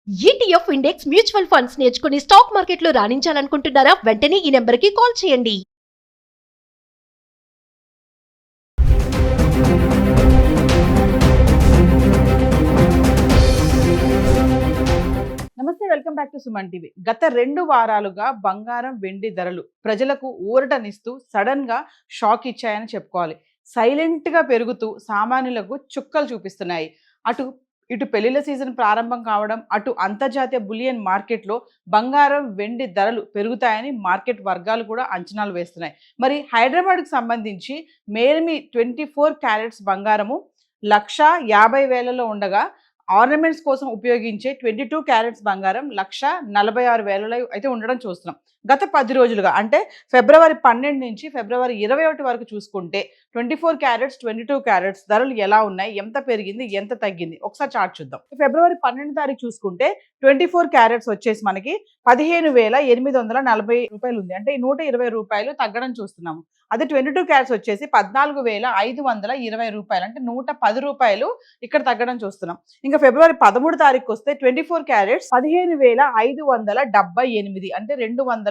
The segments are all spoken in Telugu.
ఈటీఎఫ్ ఇండెక్స్ మ్యూచువల్ ఫండ్స్ నేర్చుకుని స్టాక్ మార్కెట్లో రాణించాలనుకుంటున్నారా? వెంటనే ఈ నెంబర్కి కాల్ చేయండి. నమస్తే, welcome back to Suman TV. గత 2 వారాలుగా బంగారం వెండి ధరలు ప్రజలకు ఊరటనిస్తూ సడన్ గా షాక్ ఇచ్చాయని చెప్పుకోవాలి. సైలెంట్ గా పెరుగుతూ సామాన్యులకు చుక్కలు చూపిస్తున్నాయి. ఇటు పెళ్లిళ్ల సీజన్ ప్రారంభం కావడం, అటు అంతర్జాతీయ బులియన్ మార్కెట్లో బంగారం వెండి ధరలు పెరుగుతాయని మార్కెట్ వర్గాలు కూడా అంచనాలు వేస్తున్నాయి. మరి హైదరాబాద్కు సంబంధించి మేల్మి 24 క్యారెట్స్ బంగారము 1,50,000లో ఉండగా, ఆర్నమెంట్స్ కోసం ఉపయోగించే 22 క్యారెట్స్ బంగారం 1,46,000 అయితే ఉండడం చూస్తున్నాం. గత 10 రోజులుగా అంటే ఫిబ్రవరి 12 నుంచి ఫిబ్రవరి 21 వరకు చూసుకుంటే 24 క్యారెట్స్ 22 క్యారెట్స్ ధరలు ఎలా ఉన్నాయి, ఎంత పెరిగింది, ఎంత తగ్గింది ఒకసారి చార్ట్ చూద్దాం. ఫిబ్రవరి 12 తారీఖు చూసుకుంటే 24 క్యారెట్స్ వచ్చేసి మనకి 15,840 రూపాయలు ఉంది. అంటే 120 రూపాయలు తగ్గడం చూస్తున్నాము. అదే 22 క్యారెట్స్ వచ్చేసి 14,520 రూపాయలు, అంటే 110 రూపాయలు ఇక్కడ తగ్గడం చూస్తున్నాం. ఇంకా ఫిబ్రవరి 13 తారీఖు వస్తే 24 క్యారెట్స్ 15,578, అంటే 262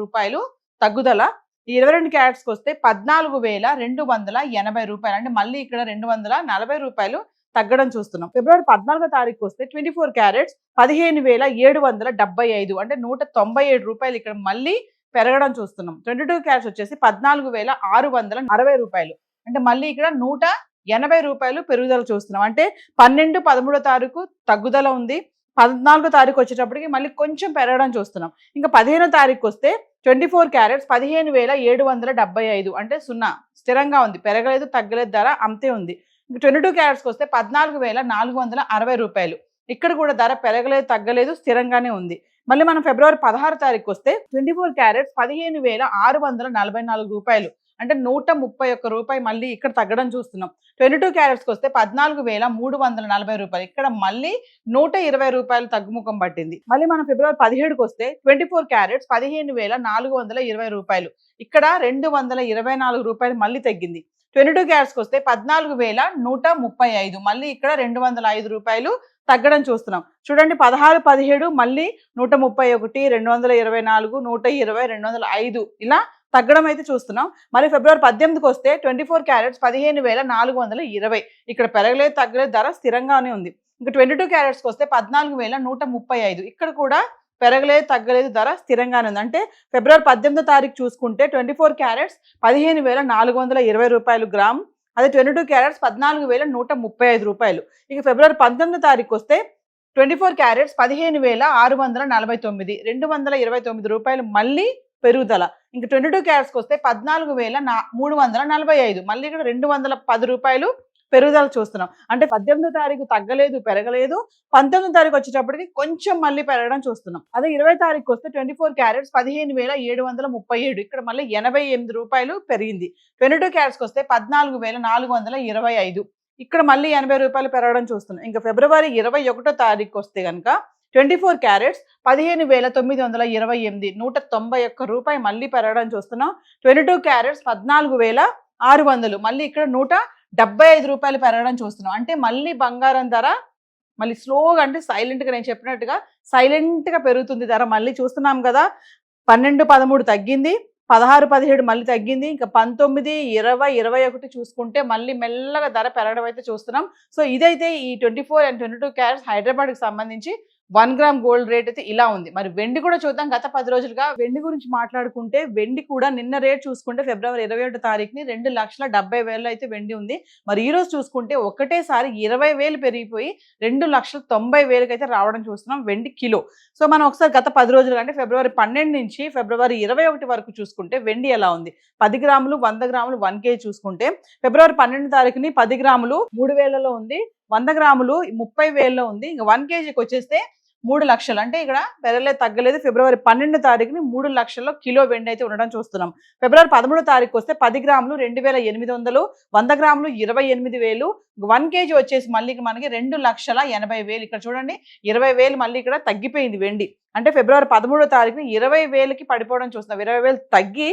రూపాయలు తగ్గుదల. 22 క్యారెట్స్కి వస్తే 14,280 రూపాయలు, అంటే మళ్ళీ ఇక్కడ 240 రూపాయలు తగ్గడం చూస్తున్నాం. ఫిబ్రవరి 14 తారీఖు వస్తే 24 క్యారెట్స్ 15,775, అంటే 197 రూపాయలు ఇక్కడ మళ్ళీ పెరగడం చూస్తున్నాం. 22 క్యారెట్స్ వచ్చేసి 14,660 రూపాయలు, అంటే మళ్ళీ ఇక్కడ 180 రూపాయలు పెరుగుదల చూస్తున్నాం. అంటే 12, 13 తారీఖు తగ్గుదల ఉంది. 14 తారీఖు వచ్చేటప్పటికి మళ్ళీ కొంచెం పెరగడం చూస్తున్నాం. ఇంకా 15 తారీఖు వస్తే 24 క్యారెట్స్ 15,775, అంటే 0 స్థిరంగా ఉంది, పెరగలేదు తగ్గలేదు, ధర అంతే ఉంది. ఇంకా 22 క్యారెట్స్కి వస్తే 14,460 రూపాయలు, ఇక్కడ కూడా ధర పెరగలేదు తగ్గలేదు, స్థిరంగానే ఉంది. మళ్ళీ మనం ఫిబ్రవరి 16 తారీఖు వస్తే 24 క్యారెట్స్ 15,644 రూపాయలు, అంటే 131 రూపాయి మళ్ళీ ఇక్కడ తగ్గడం చూస్తున్నాం. 22 క్యారెట్స్కి వస్తే 14,340 రూపాయలు, ఇక్కడ మళ్ళీ 120 రూపాయలు తగ్గుముఖం పట్టింది. మళ్ళీ మనం ఫిబ్రవరి 17కి వస్తే 24 క్యారెట్స్ 15,420 రూపాయలు, ఇక్కడ 224 రూపాయలు మళ్ళీ తగ్గింది. 22 క్యారెట్స్కి వస్తే 14,135, మళ్ళీ ఇక్కడ 205 రూపాయలు తగ్గడం చూస్తున్నాం. చూడండి, 16, 17 మళ్ళీ 131, 224, 120, 205 ఇలా తగ్గడం అయితే చూస్తున్నాం. మరి ఫిబ్రవరి 18కి వస్తే 24 క్యారెట్స్ 15,420, ఇక్కడ పెరగలేదు తగ్గలేదు, ధర స్థిరంగానే ఉంది. ఇంకా 22 క్యారెట్స్కి వస్తే 14,135, ఇక్కడ కూడా పెరగలేదు తగ్గలేదు, ధర స్థిరంగానే ఉంది. అంటే ఫిబ్రవరి 18 తారీఖు చూసుకుంటే 24 క్యారెట్స్ 15,420 రూపాయలు గ్రామ్, అదే 22 క్యారెట్స్ 14,135 రూపాయలు. ఇక ఫిబ్రవరి 19 తారీఖు వస్తే 24 క్యారెట్స్ 15,649, 229 రూపాయలు మళ్ళీ పెరుగుదల. ఇంకా 22 క్యారెట్స్కి వస్తే 14,345, మళ్ళీ ఇక్కడ 210 రూపాయలు పెరుగుదల చూస్తున్నాం. అంటే 18 తారీఖు తగ్గలేదు పెరగలేదు, 19 తారీఖు వచ్చేటప్పటికి కొంచెం మళ్ళీ పెరగడం చూస్తున్నాం. అదే 20 తారీఖు వస్తే 24 క్యారెట్స్ 15,737, ఇక్కడ మళ్ళీ 88 రూపాయలు పెరిగింది. 22 క్యారెట్స్కి వస్తే 14,425, ఇక్కడ మళ్ళీ 80 రూపాయలు పెరగడం చూస్తున్నాం. ఇంకా ఫిబ్రవరి 21 తారీఖు వస్తే కనుక 24 క్యారెట్స్ 15,928, 191 రూపాయి మళ్ళీ పెరగడం చూస్తున్నాం. 22 క్యారెట్స్ 14,600, మళ్ళీ ఇక్కడ 175 రూపాయలు పెరగడం చూస్తున్నాం. అంటే మళ్ళీ బంగారం ధర మళ్ళీ స్లోగా, అంటే సైలెంట్గా, నేను చెప్పినట్టుగా సైలెంట్గా పెరుగుతుంది ధర. మళ్ళీ చూస్తున్నాం కదా, 12, 13 తగ్గింది, 16, 17 మళ్ళీ తగ్గింది. ఇంకా 19, 20, 21 చూసుకుంటే మళ్ళీ మెల్లగా ధర పెరగడం అయితే చూస్తున్నాం. సో ఇదైతే ఈ 24 and 22 క్యారెట్స్ హైదరాబాద్కి సంబంధించి 1 గ్రామ్ గోల్డ్ రేట్ అయితే ఇలా ఉంది. మరి వెండి కూడా చూద్దాం. గత 10 రోజులుగా వెండి గురించి మాట్లాడుకుంటే వెండి కూడా నిన్న రేట్ చూసుకుంటే ఫిబ్రవరి 21 తారీఖుని 2,70,000 అయితే వెండి ఉంది. మరి ఈ రోజు చూసుకుంటే ఒకటేసారి 20,000 పెరిగిపోయి 2,90,000 అయితే రావడం చూస్తున్నాం వెండి కిలో. సో మనం ఒకసారి గత 10 రోజులుగా అంటే ఫిబ్రవరి 12 నుంచి ఫిబ్రవరి 21 వరకు చూసుకుంటే వెండి ఎలా ఉంది. 10 గ్రాములు 100 గ్రాములు 1 కేజీ చూసుకుంటే ఫిబ్రవరి 12 తారీఖుని 10 గ్రాములు 3,000లో ఉంది, 100 గ్రాములు 30,000లో ఉంది. ఇంకా 1 కేజీకి వచ్చేస్తే 3 లక్షలు, అంటే ఇక్కడ పెరగలేదు తగ్గలేదు. ఫిబ్రవరి 12 తారీఖుని 3 లక్షల్లో కిలో వెండి అయితే ఉండడం చూస్తున్నాం. ఫిబ్రవరి 13 తారీఖు వస్తే 10 గ్రాములు 2,800, 100 గ్రాములు 28,000, 1 కేజీ వచ్చేసి మళ్ళీ మనకి 2,80,000. ఇక్కడ చూడండి, 20,000 మళ్ళీ ఇక్కడ తగ్గిపోయింది వెండి. అంటే ఫిబ్రవరి 13 తారీఖుని 20,000కి పడిపోవడం చూస్తున్నాం. 20,000 తగ్గి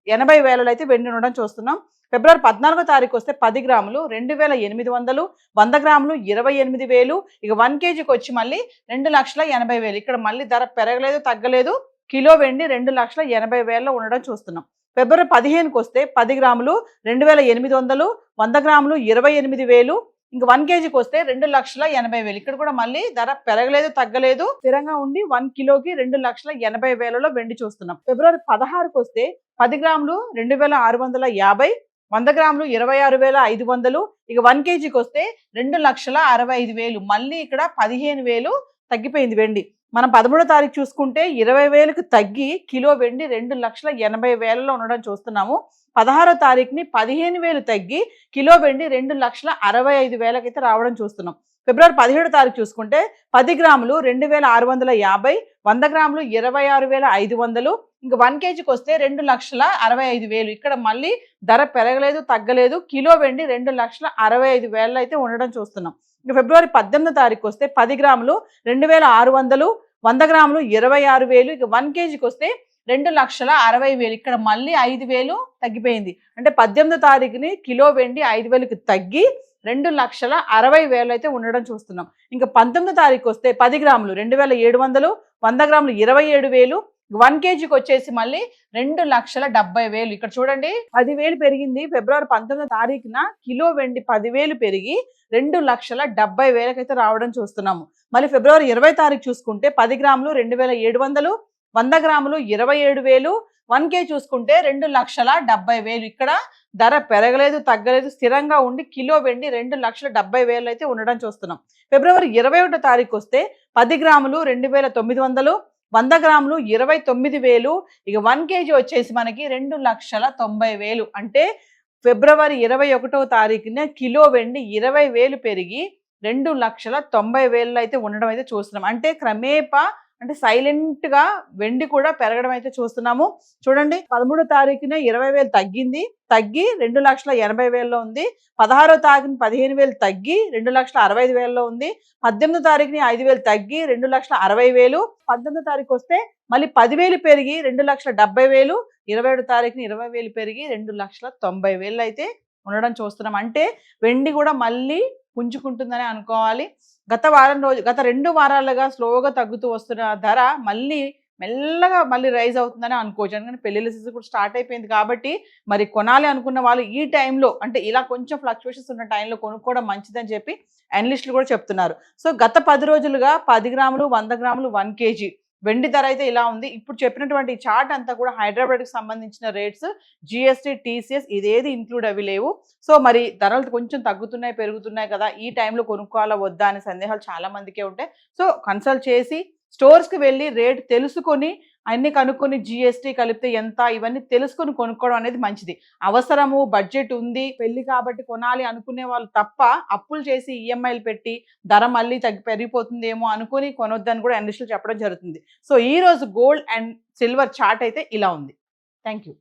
80,000 అయితే వెండి ఉండడం చూస్తున్నాం. ఫిబ్రవరి 14వ తారీఖు వస్తే 10 గ్రాములు 2,800, 100 గ్రాములు 28,000. ఇక 1 కేజీకి వచ్చి మళ్ళీ 2,80,000. ఇక్కడ మళ్ళీ ధర పెరగలేదు తగ్గలేదు. కిలో వెండి 2,80,000 ఉండడం చూస్తున్నాం. ఫిబ్రవరి 15కి వస్తే 10 గ్రాములు 2,800, 100 గ్రాములు 28,000. ఇంక 1 కేజీకి వస్తే 2,80,000. ఇక్కడ కూడా మళ్ళీ ధర పెరగలేదు తగ్గలేదు, స్థిరంగా ఉండి 1 కిలోకి 2,80,000లో వెండి చూస్తున్నాం. ఫిబ్రవరి 16కి వస్తే 10 గ్రాములు 2,650, 100 గ్రాములు 26,500. ఇక 1 కేజీకి వస్తే 2,65,000. మళ్ళీ ఇక్కడ 15,000 తగ్గిపోయింది వెండి. మనం 13వ తారీఖు చూసుకుంటే 20,000కి తగ్గి కిలో వెండి 2,80,000లో ఉండడం చూస్తున్నాము. 16వ తారీఖుని 15,000 తగ్గి కిలో వెండి 2,65,000 అయితే రావడం చూస్తున్నాం. ఫిబ్రవరి 17వ తారీఖు చూసుకుంటే 10 గ్రాములు 2,650, 100 గ్రాములు 26,500. ఇంక 1 కేజీకి వస్తే 2,65,000. ఇక్కడ మళ్ళీ ధర పెరగలేదు తగ్గలేదు, కిలో వెండి 2,65,000 అయితే ఉండడం చూస్తున్నాం. ఇంక ఫిబ్రవరి 18వ తారీఖు వస్తే 10 గ్రాములు 2,600, 100 గ్రాములు 26,000. ఇక 1 కేజీకి వస్తే 2,60,000. ఇక్కడ మళ్ళీ 5,000 తగ్గిపోయింది. అంటే 18వ తారీఖుని కిలో వెండి 5,000కి తగ్గి 2,60,000 అయితే ఉండడం చూస్తున్నాం. ఇంకా 19వ తారీఖు వస్తే 10 గ్రాములు 2,700, 100 గ్రాములు 27,000. 1 కేజీకి వచ్చేసి మళ్ళీ 2,70,000. ఇక్కడ చూడండి 10,000 పెరిగింది. ఫిబ్రవరి 19వ తారీఖున కిలో వెండి 10,000 పెరిగి 2,70,000 అయితే రావడం చూస్తున్నాము. మళ్ళీ ఫిబ్రవరి 20వ తారీఖు చూసుకుంటే 10 గ్రాములు 2,700, 100 గ్రాములు 27,000. 1 కేజీ చూసుకుంటే 2,70,000. ఇక్కడ ధర పెరగలేదు తగ్గలేదు, స్థిరంగా ఉండి కిలో వెండి 2,70,000 అయితే ఉండడం చూస్తున్నాం. ఫిబ్రవరి 21వ తారీఖు వస్తే 10 గ్రాములు 2,900, 100 గ్రాములు 29,000. ఇక 1 కేజీ వచ్చేసి మనకి 2,90,000. అంటే ఫిబ్రవరి 21వ తారీఖున కిలో వెండి 20,000 పెరిగి 2,90,000 అయితే ఉండడం అయితే చూస్తున్నాం. అంటే క్రమేపా అంటే సైలెంట్ గా వెండి కూడా పెరగడం అయితే చూస్తున్నాము. చూడండి 13వ తారీఖున 20,000 తగ్గి 2,80,000లో ఉంది. 16వ తారీఖున 15,000 తగ్గి 2,65,000లో ఉంది. 18వ తారీఖుని 5,000 తగ్గి 2,60,000. 19వ తారీఖు వస్తే మళ్ళీ 10,000 పెరిగి 2,70,000. 27వ తారీఖుని 20,000 పెరిగి 2,90,000 అయితే ఉండడం చూస్తున్నాం. అంటే వెండి కూడా మళ్ళీ పుంజుకుంటుందని అనుకోవాలి. గత 2 వారాలుగా స్లోగా తగ్గుతూ వస్తున్న ధర మళ్ళీ మెల్లగా మళ్ళీ రైజ్ అవుతుందని అనుకోవచ్చు. ఎందుకంటే పెళ్లిళ్ళ సీజన్ కూడా స్టార్ట్ అయిపోయింది కాబట్టి మరి కొనాలి అనుకున్న వాళ్ళు ఈ టైంలో అంటే ఇలా కొంచెం ఫ్లక్చువేషన్స్ ఉన్న టైంలో కొనుక్కోవడం మంచిదని చెప్పి అనలిస్టులు కూడా చెప్తున్నారు. సో గత 10 రోజులుగా 10 గ్రాములు 100 గ్రాములు 1 కేజీ వెండి ధర అయితే ఇలా ఉంది. ఇప్పుడు చెప్పినటువంటి చార్ట్ అంతా కూడా హైదరాబాద్కి సంబంధించిన రేట్స్, జిఎస్టీ, టీసీఎస్ ఇదేది ఇంక్లూడ్ అవి లేవు. సో మరి ధరలు కొంచెం తగ్గుతున్నాయి పెరుగుతున్నాయి కదా, ఈ టైంలో కొనుక్కోవాలా వద్దా అనే సందేహాలు చాలా మందికే ఉంటాయి. సో కన్సల్ట్ చేసి స్టోర్స్కి వెళ్ళి రేట్ తెలుసుకొని అన్ని కనుక్కొని జిఎస్టీ కలిపితే ఎంత ఇవన్నీ తెలుసుకొని కొనుక్కోవడం అనేది మంచిది. అవసరము, బడ్జెట్ ఉంది, పెళ్లి కాబట్టి కొనాలి అనుకునే వాళ్ళు తప్ప అప్పులు చేసి ఈఎంఐలు పెట్టి ధర మళ్ళీ పెరిగిపోతుందేమో అనుకుని కొనొద్దని కూడా అనలిస్టులు చెప్పడం జరుగుతుంది. సో ఈ రోజు గోల్డ్ అండ్ సిల్వర్ చార్ట్ అయితే ఇలా ఉంది. Thank you.